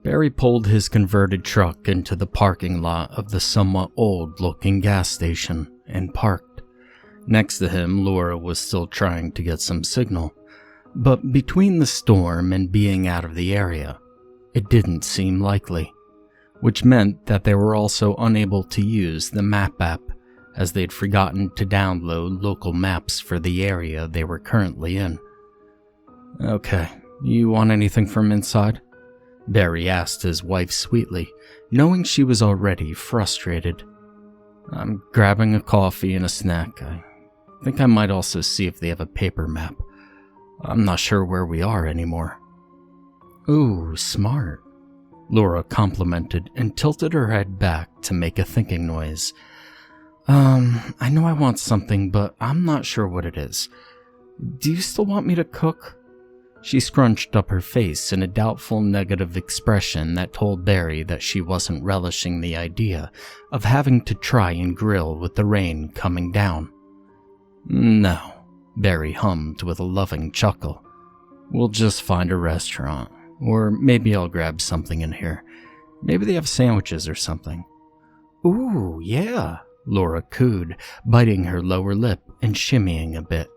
Barry pulled his converted truck into the parking lot of the somewhat old-looking gas station and parked. Next to him, Laura was still trying to get some signal, but between the storm and being out of the area, it didn't seem likely, which meant that they were also unable to use the map app, as they'd forgotten to download local maps for the area they were currently in. "Okay, you want anything from inside?" Barry asked his wife sweetly, knowing she was already frustrated. "I'm grabbing a coffee and a snack. I think I might also see if they have a paper map. I'm not sure where we are anymore." "Ooh, smart," Laura complimented and tilted her head back to make a thinking noise. I know I want something, but I'm not sure what it is. Do you still want me to cook?" She scrunched up her face in a doubtful negative expression that told Barry that she wasn't relishing the idea of having to try and grill with the rain coming down. "No," Barry hummed with a loving chuckle. "We'll just find a restaurant, or maybe I'll grab something in here. Maybe they have sandwiches or something." "Ooh, yeah," Laura cooed, biting her lower lip and shimmying a bit.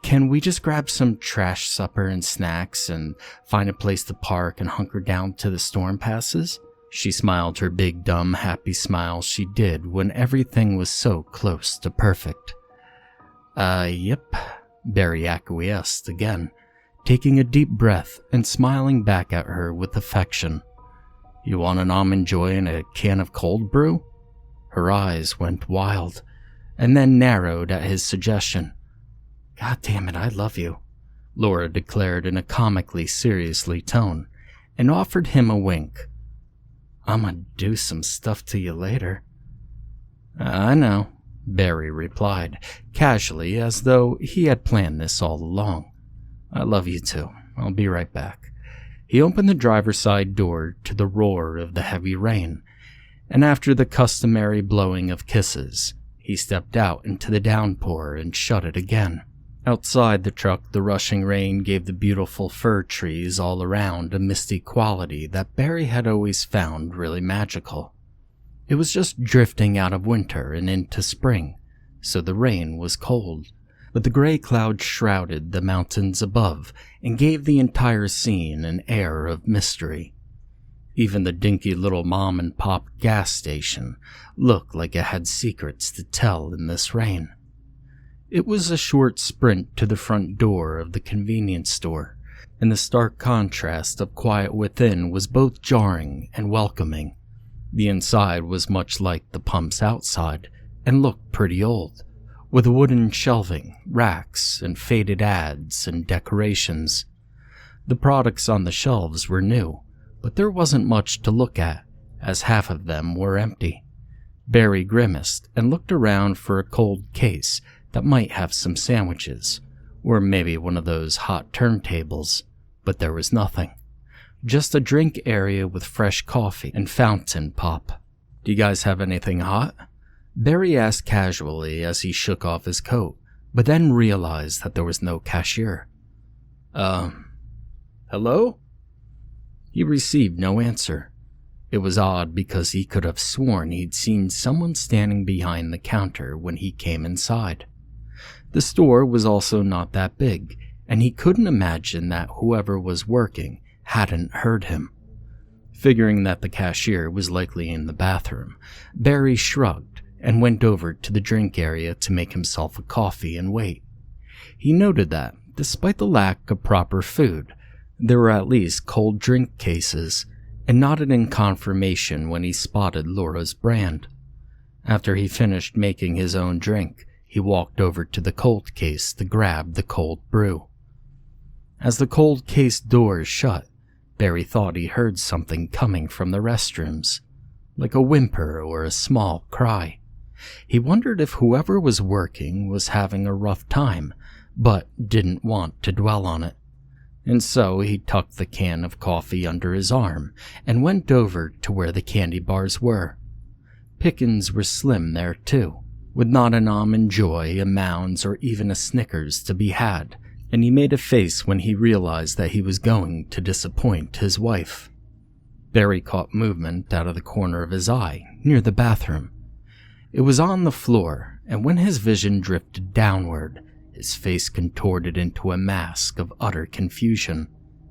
"Can we just grab some trash supper and snacks and find a place to park and hunker down till the storm passes?" She smiled her big, dumb, happy smile she did when everything was so close to perfect. Yep," Barry acquiesced again, taking a deep breath and smiling back at her with affection. "You want an almond joy and a can of cold brew?" Her eyes went wild, and then narrowed at his suggestion. "God damn it, I love you," Laura declared in a comically seriously tone, and offered him a wink. "I'ma do some stuff to you later." "I know," Barry replied, casually, as though he had planned this all along. "I love you too. I'll be right back." He opened the driver's side door to the roar of the heavy rain, and after the customary blowing of kisses, he stepped out into the downpour and shut it again. Outside the truck, the rushing rain gave the beautiful fir trees all around a misty quality that Barry had always found really magical. It was just drifting out of winter and into spring, so the rain was cold, but the gray clouds shrouded the mountains above and gave the entire scene an air of mystery. Even the dinky little mom-and-pop gas station looked like it had secrets to tell in this rain. It was a short sprint to the front door of the convenience store, and the stark contrast of quiet within was both jarring and welcoming. The inside was much like the pumps outside, and looked pretty old, with wooden shelving, racks, and faded ads and decorations. The products on the shelves were new, but there wasn't much to look at, as half of them were empty. Barry grimaced and looked around for a cold case that might have some sandwiches, or maybe one of those hot turntables, but there was nothing. Just a drink area with fresh coffee and fountain pop. "Do you guys have anything hot?" Barry asked casually as he shook off his coat, but then realized that there was no cashier. Hello?" He received no answer. It was odd because he could have sworn he'd seen someone standing behind the counter when he came inside. The store was also not that big, and he couldn't imagine that whoever was working hadn't heard him. Figuring that the cashier was likely in the bathroom, Barry shrugged and went over to the drink area to make himself a coffee and wait. He noted that, despite the lack of proper food, there were at least cold drink cases, and nodded in confirmation when he spotted Laura's brand. After he finished making his own drink, he walked over to the cold case to grab the cold brew. As the cold case doors shut, Barry thought he heard something coming from the restrooms, like a whimper or a small cry. He wondered if whoever was working was having a rough time, but didn't want to dwell on it. And so he tucked the can of coffee under his arm and went over to where the candy bars were. Pickings were slim there too, with not an almond joy, a Mounds, or even a Snickers to be had, and he made a face when he realized that he was going to disappoint his wife. Barry caught movement out of the corner of his eye, near the bathroom. It was on the floor, and when his vision drifted downward, his face contorted into a mask of utter confusion,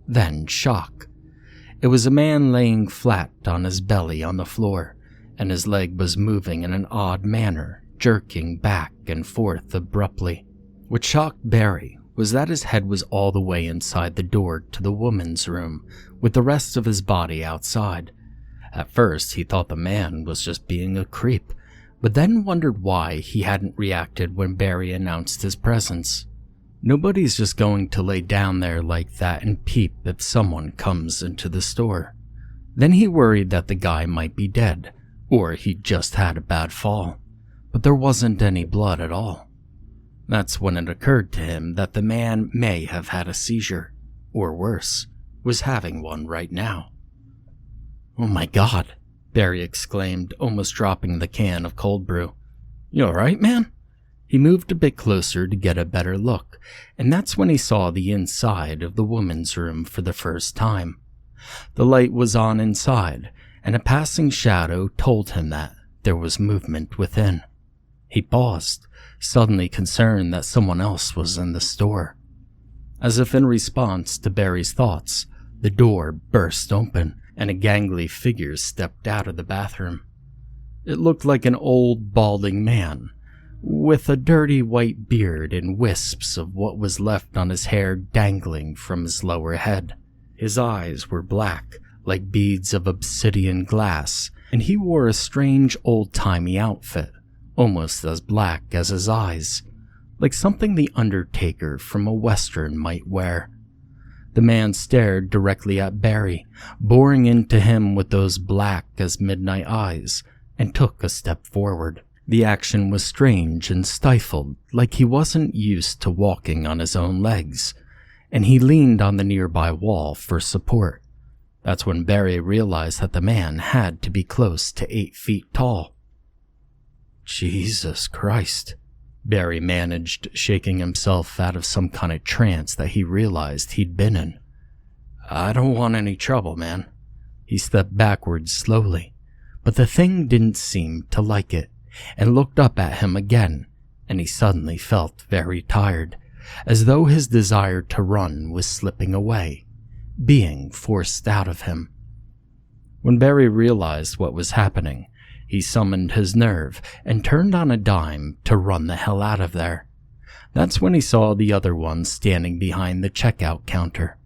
then shock. It was a man laying flat on his belly on the floor, and his leg was moving in an odd manner, jerking back and forth abruptly. What shocked Barry was that his head was all the way inside the door to the woman's room, with the rest of his body outside. At first, he thought the man was just being a creep, but then wondered why he hadn't reacted when Barry announced his presence. Nobody's just going to lay down there like that and peep if someone comes into the store. Then he worried that the guy might be dead, or he'd just had a bad fall, but there wasn't any blood at all. That's when it occurred to him that the man may have had a seizure, or worse, was having one right now. "Oh my God," Barry exclaimed, almost dropping the can of cold brew. "You alright, man?" He moved a bit closer to get a better look, and that's when he saw the inside of the woman's room for the first time. The light was on inside, and a passing shadow told him that there was movement within. He paused, suddenly concerned that someone else was in the store. As if in response to Barry's thoughts, the door burst open, and a gangly figure stepped out of the bathroom. It looked like an old, balding man, with a dirty white beard and wisps of what was left on his hair dangling from his lower head. His eyes were black, like beads of obsidian glass, and he wore a strange old-timey outfit, almost as black as his eyes, like something the Undertaker from a Western might wear. The man stared directly at Barry, boring into him with those black as midnight eyes, and took a step forward. The action was strange and stifled, like he wasn't used to walking on his own legs, and he leaned on the nearby wall for support. That's when Barry realized that the man had to be close to 8 feet tall. "Jesus Christ," Barry managed, shaking himself out of some kind of trance that he realized he'd been in. "I don't want any trouble, man." He stepped backwards slowly, but the thing didn't seem to like it, and looked up at him again, and he suddenly felt very tired, as though his desire to run was slipping away, being forced out of him. When Barry realized what was happening, he summoned his nerve and turned on a dime to run the hell out of there. That's when he saw the other one standing behind the checkout counter.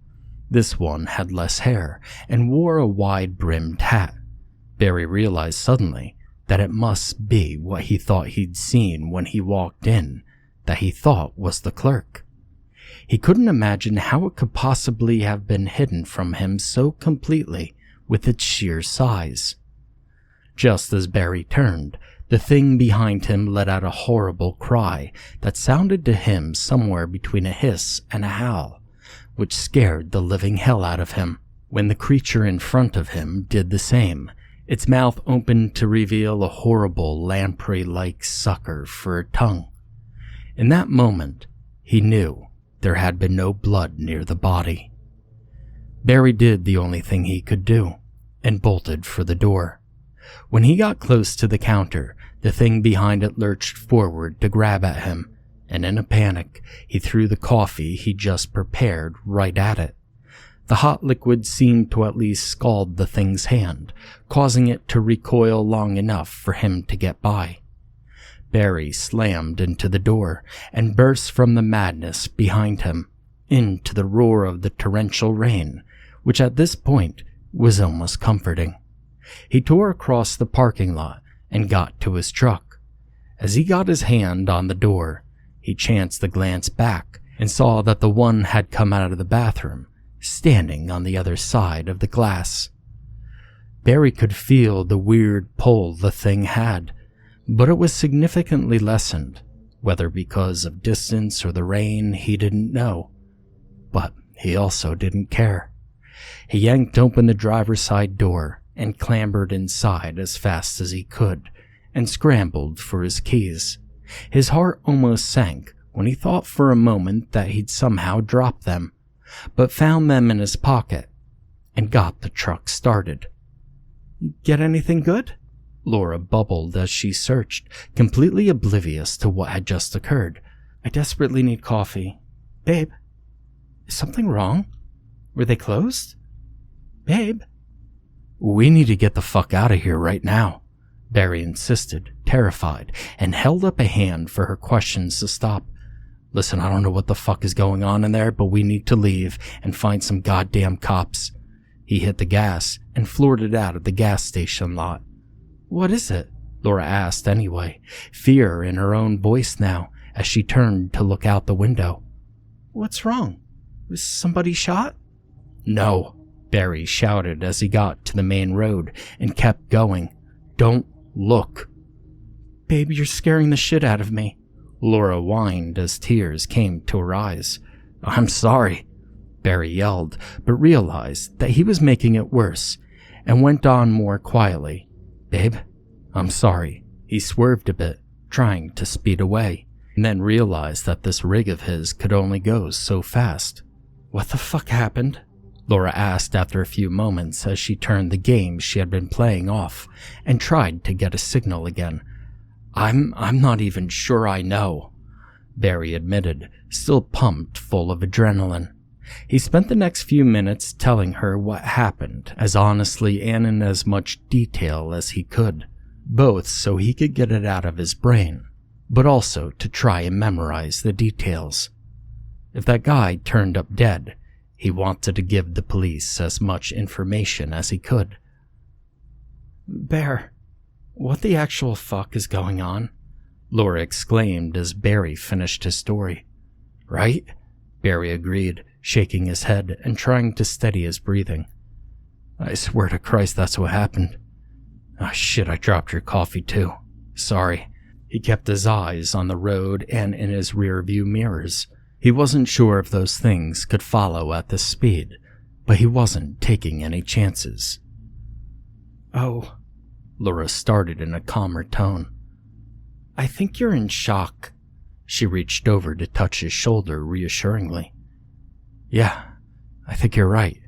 This one had less hair and wore a wide-brimmed hat. Barry realized suddenly that it must be what he thought he'd seen when he walked in, that he thought was the clerk. He couldn't imagine how it could possibly have been hidden from him so completely with its sheer size. Just as Barry turned, the thing behind him let out a horrible cry that sounded to him somewhere between a hiss and a howl, which scared the living hell out of him. When the creature in front of him did the same, its mouth opened to reveal a horrible lamprey-like sucker for a tongue. In that moment, he knew there had been no blood near the body. Barry did the only thing he could do, and bolted for the door. When he got close to the counter, the thing behind it lurched forward to grab at him, and in a panic, he threw the coffee he just prepared right at it. The hot liquid seemed to at least scald the thing's hand, causing it to recoil long enough for him to get by. Barry slammed into the door and burst from the madness behind him, into the roar of the torrential rain, which at this point was almost comforting. He tore across the parking lot and got to his truck. As he got his hand on the door, he chanced a glance back and saw that the one had come out of the bathroom, standing on the other side of the glass. Barry could feel the weird pull the thing had, but it was significantly lessened, whether because of distance or the rain, he didn't know. But he also didn't care. He yanked open the driver's side door and clambered inside as fast as he could, and scrambled for his keys. His heart almost sank when he thought for a moment that he'd somehow dropped them, but found them in his pocket, and got the truck started, Get anything good?" Laura bubbled as she searched, completely oblivious to what had just occurred. "I desperately need coffee. Babe, is something wrong? Were they closed? Babe?" "We need to get the fuck out of here right now," Barry insisted, terrified, and held up a hand for her questions to stop. "Listen, I don't know what the fuck is going on in there, but we need to leave and find some goddamn cops." He hit the gas and floored it out of the gas station lot. "What is it?" Laura asked anyway, fear in her own voice now as she turned to look out the window. "What's wrong? Was somebody shot?" "No," Barry shouted as he got to the main road and kept going. "Don't look." "Babe, you're scaring the shit out of me," Laura whined as tears came to her eyes. "I'm sorry," Barry yelled, but realized that he was making it worse and went on more quietly. "Babe, I'm sorry." He swerved a bit, trying to speed away, and then realized that this rig of his could only go so fast. "What the fuck happened?" Laura asked after a few moments as she turned the game she had been playing off and tried to get a signal again. I'm not even sure I know," Barry admitted, still pumped full of adrenaline. He spent the next few minutes telling her what happened as honestly and in as much detail as he could, both so he could get it out of his brain, but also to try and memorize the details. If that guy turned up dead, he wanted to give the police as much information as he could. "Bear, what the actual fuck is going on?" Laura exclaimed as Barry finished his story. "Right?" Barry agreed, shaking his head and trying to steady his breathing. "I swear to Christ that's what happened. Ah, shit, I dropped your coffee too. Sorry." He kept his eyes on the road and in his rearview mirrors. He wasn't sure if those things could follow at this speed, but he wasn't taking any chances. "Oh," Laura started in a calmer tone. "I think you're in shock." She reached over to touch his shoulder reassuringly. "Yeah, I think you're right,"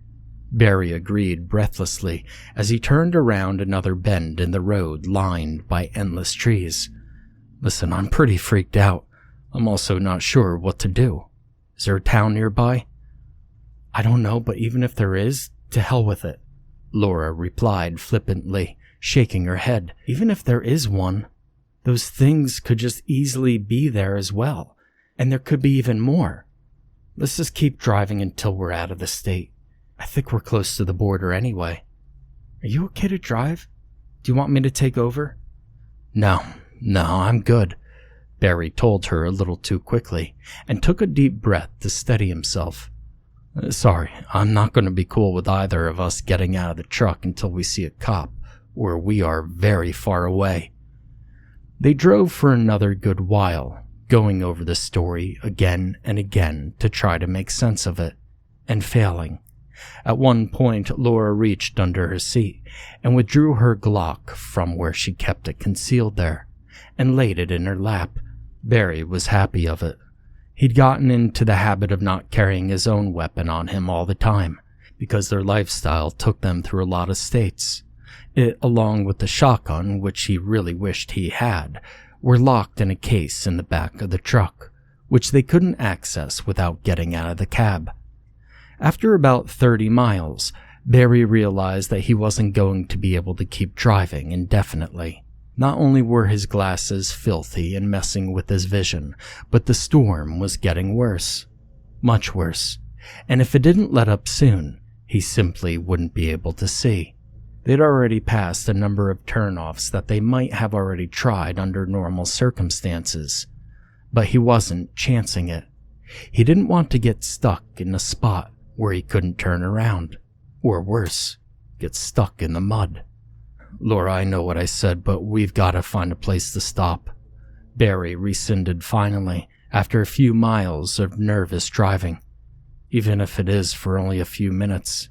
Barry agreed breathlessly as he turned around another bend in the road lined by endless trees. "Listen, I'm pretty freaked out. I'm also not sure what to do. Is there a town nearby?" "I don't know, but even if there is, to hell with it," Laura replied flippantly, shaking her head. "Even if there is one, those things could just easily be there as well, and there could be even more. Let's just keep driving until we're out of the state. I think we're close to the border anyway. Are you okay to drive? Do you want me to take over?" No, I'm good," Barry told her a little too quickly, and took a deep breath to steady himself. "Sorry, I'm not going to be cool with either of us getting out of the truck until we see a cop, or we are very far away." They drove for another good while, going over the story again and again to try to make sense of it, and failing. At one point, Laura reached under her seat and withdrew her Glock from where she kept it concealed there, and laid it in her lap. Barry was happy of it. He'd gotten into the habit of not carrying his own weapon on him all the time, because their lifestyle took them through a lot of states. It, along with the shotgun, which he really wished he had, were locked in a case in the back of the truck, which they couldn't access without getting out of the cab. After about 30 miles, Barry realized that he wasn't going to be able to keep driving indefinitely. Not only were his glasses filthy and messing with his vision, but the storm was getting worse. Much worse. And if it didn't let up soon, he simply wouldn't be able to see. They'd already passed a number of turnoffs that they might have already tried under normal circumstances. But he wasn't chancing it. He didn't want to get stuck in a spot where he couldn't turn around. Or worse, get stuck in the mud. "Laura, I know what I said, but we've got to find a place to stop," Barry rescinded finally, after a few miles of nervous driving. "Even if it is for only a few minutes."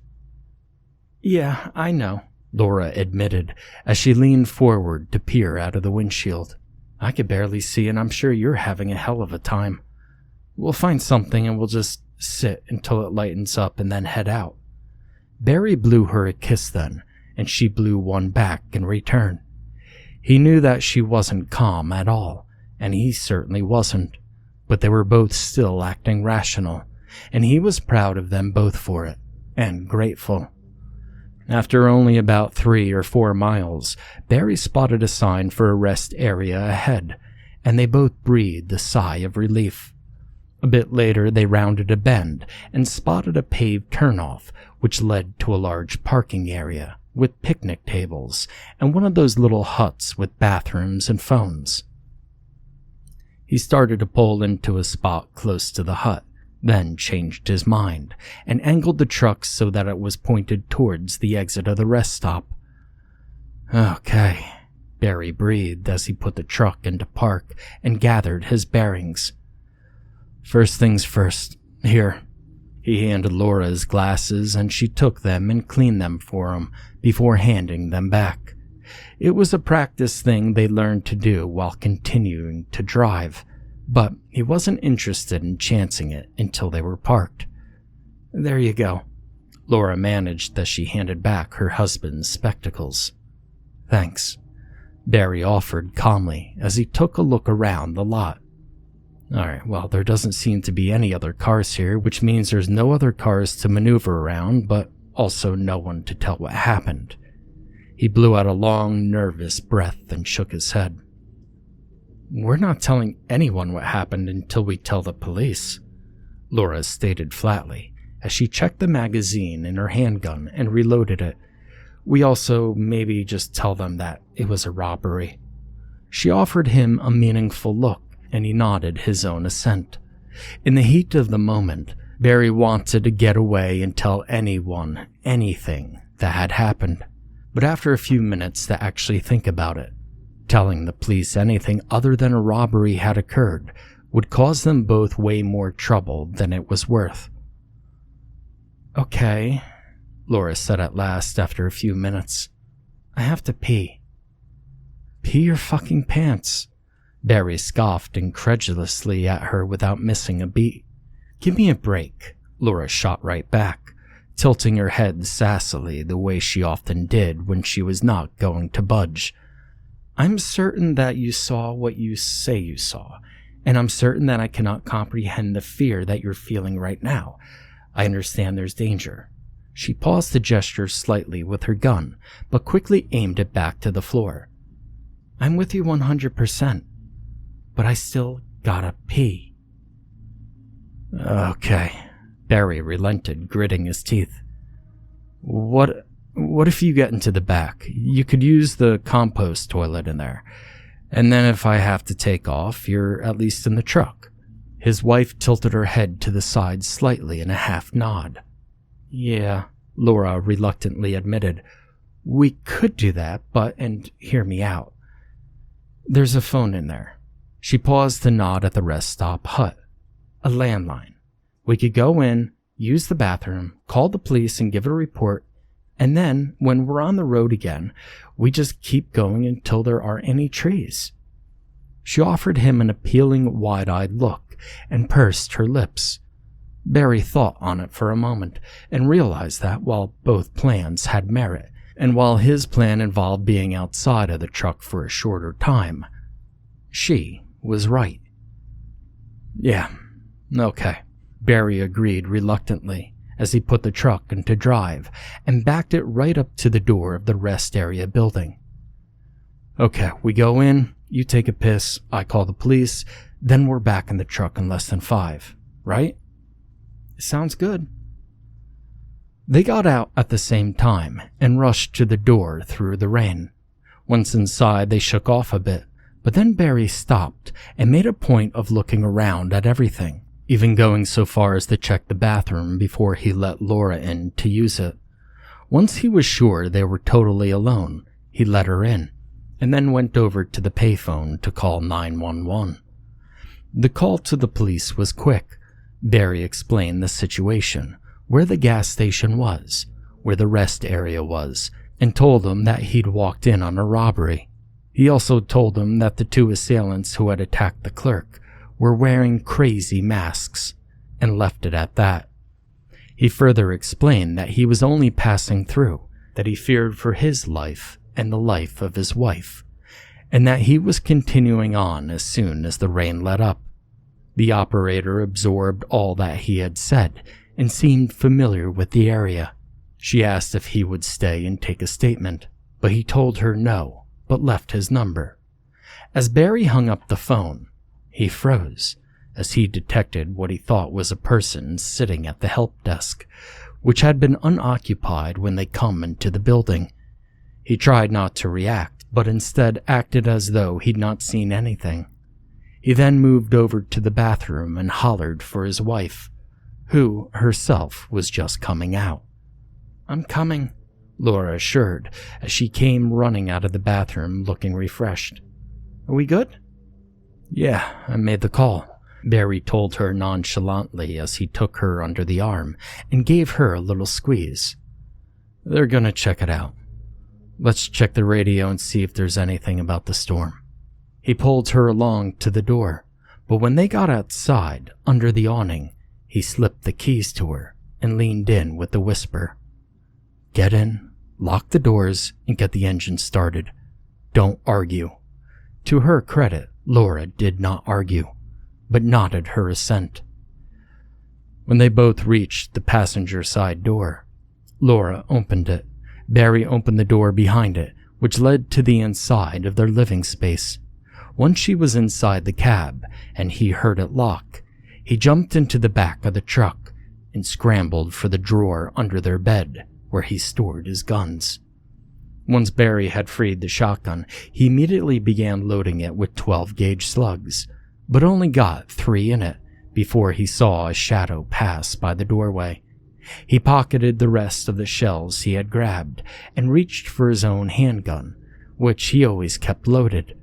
"Yeah, I know," Laura admitted as she leaned forward to peer out of the windshield. "I could barely see, and I'm sure you're having a hell of a time. We'll find something and we'll just sit until it lightens up and then head out." Barry blew her a kiss then, and she blew one back in return. He knew that she wasn't calm at all, and he certainly wasn't, but they were both still acting rational, and he was proud of them both for it, and grateful. After only about 3 or 4 miles, Barry spotted a sign for a rest area ahead, and they both breathed a sigh of relief. A bit later, they rounded a bend and spotted a paved turnoff, which led to a large parking area with picnic tables and one of those little huts with bathrooms and phones. He started to pull into a spot close to the hut, then changed his mind and angled the truck so that it was pointed towards the exit of the rest stop. Okay, Barry breathed as he put the truck into park and gathered his bearings. First things first, here. He handed Laura his glasses and she took them and cleaned them for him before handing them back. It was a practice thing they learned to do while continuing to drive, but he wasn't interested in chancing it until they were parked. There you go. Laura managed as she handed back her husband's spectacles. Thanks, Barry offered calmly as he took a look around the lot. Alright, well, there doesn't seem to be any other cars here, which means there's no other cars to maneuver around, but also no one to tell what happened. He blew out a long, nervous breath and shook his head. We're not telling anyone what happened until we tell the police, Laura stated flatly, as she checked the magazine in her handgun and reloaded it. We also maybe just tell them that it was a robbery. She offered him a meaningful look, and he nodded his own assent. In the heat of the moment, Barry wanted to get away and tell anyone anything that had happened. But after a few minutes to actually think about it, telling the police anything other than a robbery had occurred would cause them both way more trouble than it was worth. Okay, Laura said at last after a few minutes. I have to pee. Pee your fucking pants. Barry scoffed incredulously at her without missing a beat. Give me a break, Laura shot right back, tilting her head sassily the way she often did when she was not going to budge. I'm certain that you saw what you say you saw, and I'm certain that I cannot comprehend the fear that you're feeling right now. I understand there's danger. She paused to gesture slightly with her gun, but quickly aimed it back to the floor. I'm with you 100%. But I still gotta pee. Okay, Barry relented, gritting his teeth. What if you get into the back? You could use the compost toilet in there. And then if I have to take off, you're at least in the truck. His wife tilted her head to the side slightly in a half nod. Yeah, Laura reluctantly admitted. We could do that, and hear me out. There's a phone in there. She paused to nod at the rest stop hut. A landline. We could go in, use the bathroom, call the police and give a report, and then, when we're on the road again, we just keep going until there aren't any trees. She offered him an appealing, wide-eyed look and pursed her lips. Barry thought on it for a moment and realized that while both plans had merit, and while his plan involved being outside of the truck for a shorter time, she was right. Yeah, okay, Barry agreed reluctantly as he put the truck into drive and backed it right up to the door of the rest area building. Okay, we go in, you take a piss, I call the police, then we're back in the truck in less than 5, right? Sounds good. They got out at the same time and rushed to the door through the rain. Once inside, they shook off a bit. But then Barry stopped and made a point of looking around at everything, even going so far as to check the bathroom before he let Laura in to use it. Once he was sure they were totally alone, he let her in, and then went over to the payphone to call 911. The call to the police was quick. Barry explained the situation, where the gas station was, where the rest area was, and told them that he'd walked in on a robbery. He also told them that the 2 assailants who had attacked the clerk were wearing crazy masks, and left it at that. He further explained that he was only passing through, that he feared for his life and the life of his wife, and that he was continuing on as soon as the rain let up. The operator absorbed all that he had said and seemed familiar with the area. She asked if he would stay and take a statement, but he told her no, but left his number. As Barry hung up the phone, he froze as he detected what he thought was a person sitting at the help desk, which had been unoccupied when they come into the building. He tried not to react, but instead acted as though he'd not seen anything. He then moved over to the bathroom and hollered for his wife, who herself was just coming out. "I'm coming," Laura assured as she came running out of the bathroom looking refreshed. "Are we good?" "Yeah, I made the call," Barry told her nonchalantly as he took her under the arm and gave her a little squeeze. "They're gonna check it out. Let's check the radio and see if there's anything about the storm." He pulled her along to the door, but when they got outside, under the awning, he slipped the keys to her and leaned in with a whisper. "Get in, lock the doors, and get the engine started. Don't argue." To her credit, Laura did not argue, but nodded her assent. When they both reached the passenger side door, Laura opened it. Barry opened the door behind it, which led to the inside of their living space. Once she was inside the cab and he heard it lock, he jumped into the back of the truck and scrambled for the drawer under their bed where he stored his guns. Once Barry had freed the shotgun, he immediately began loading it with 12-gauge slugs, but only got 3 in it before he saw a shadow pass by the doorway. He pocketed the rest of the shells he had grabbed and reached for his own handgun, which he always kept loaded.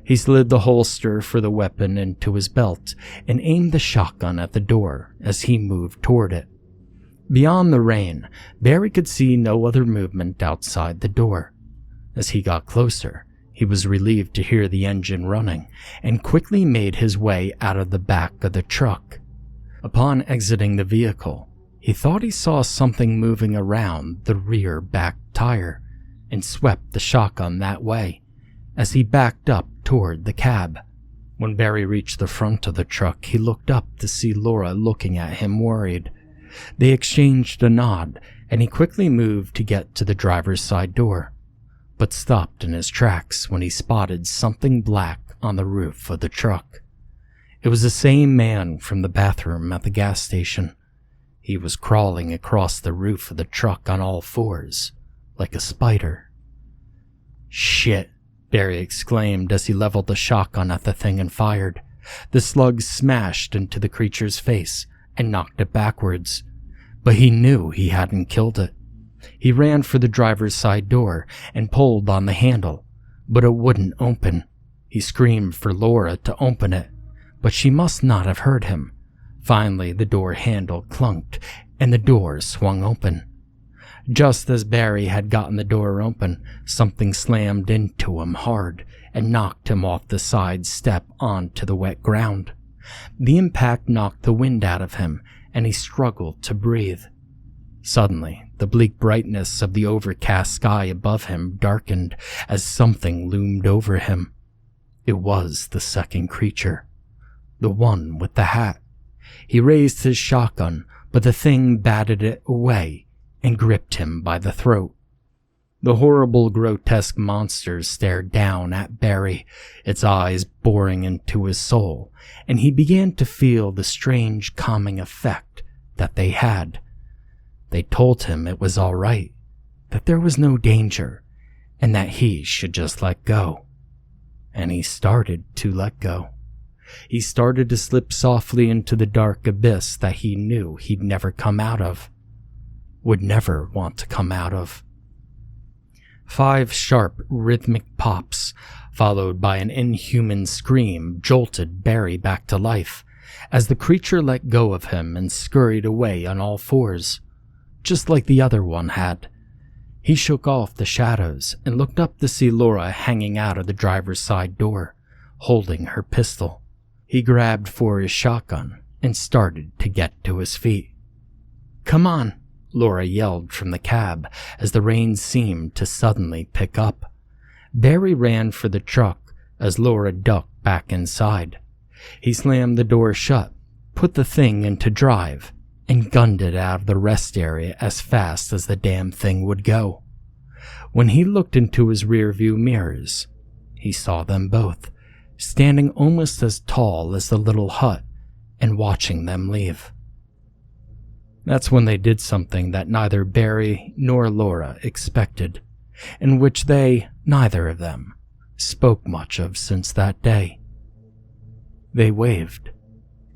He slid the holster for the weapon into his belt and aimed the shotgun at the door as he moved toward it. Beyond the rain, Barry could see no other movement outside the door. As he got closer, he was relieved to hear the engine running and quickly made his way out of the back of the truck. Upon exiting the vehicle, he thought he saw something moving around the rear back tire and swept the shotgun that way as he backed up toward the cab. When Barry reached the front of the truck, he looked up to see Laura looking at him worried. They exchanged a nod, and he quickly moved to get to the driver's side door, but stopped in his tracks when he spotted something black on the roof of the truck. It was the same man from the bathroom at the gas station. He was crawling across the roof of the truck on all fours, like a spider. "Shit," Barry exclaimed as he leveled the shotgun at the thing and fired. The slug smashed into the creature's face and knocked it backwards, but he knew he hadn't killed it. He ran for the driver's side door and pulled on the handle, but it wouldn't open. He screamed for Laura to open it, but she must not have heard him. Finally, the door handle clunked and the door swung open. Just as Barry had gotten the door open, something slammed into him hard and knocked him off the side step onto the wet ground. The impact knocked the wind out of him, and he struggled to breathe. Suddenly, the bleak brightness of the overcast sky above him darkened as something loomed over him. It was the second creature, the one with the hat. He raised his shotgun, but the thing batted it away and gripped him by the throat. The horrible, grotesque monster stared down at Barry, its eyes boring into his soul, and he began to feel the strange calming effect that they had. They told him it was all right, that there was no danger, and that he should just let go. And he started to let go. He started to slip softly into the dark abyss that he knew he'd never come out of, would never want to come out of. 5 sharp, rhythmic pops, followed by an inhuman scream, jolted Barry back to life as the creature let go of him and scurried away on all fours, just like the other one had. He shook off the shadows and looked up to see Laura hanging out of the driver's side door, holding her pistol. He grabbed for his shotgun and started to get to his feet. "Come on," Laura yelled from the cab as the rain seemed to suddenly pick up. Barry ran for the truck as Laura ducked back inside. He slammed the door shut, put the thing into drive, and gunned it out of the rest area as fast as the damn thing would go. When he looked into his rearview mirrors, he saw them both, standing almost as tall as the little hut and watching them leave. That's when they did something that neither Barry nor Laura expected, and which they, neither of them, spoke much of since that day. They waved.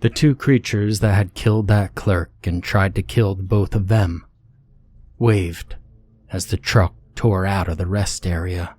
The two creatures that had killed that clerk and tried to kill both of them waved as the truck tore out of the rest area.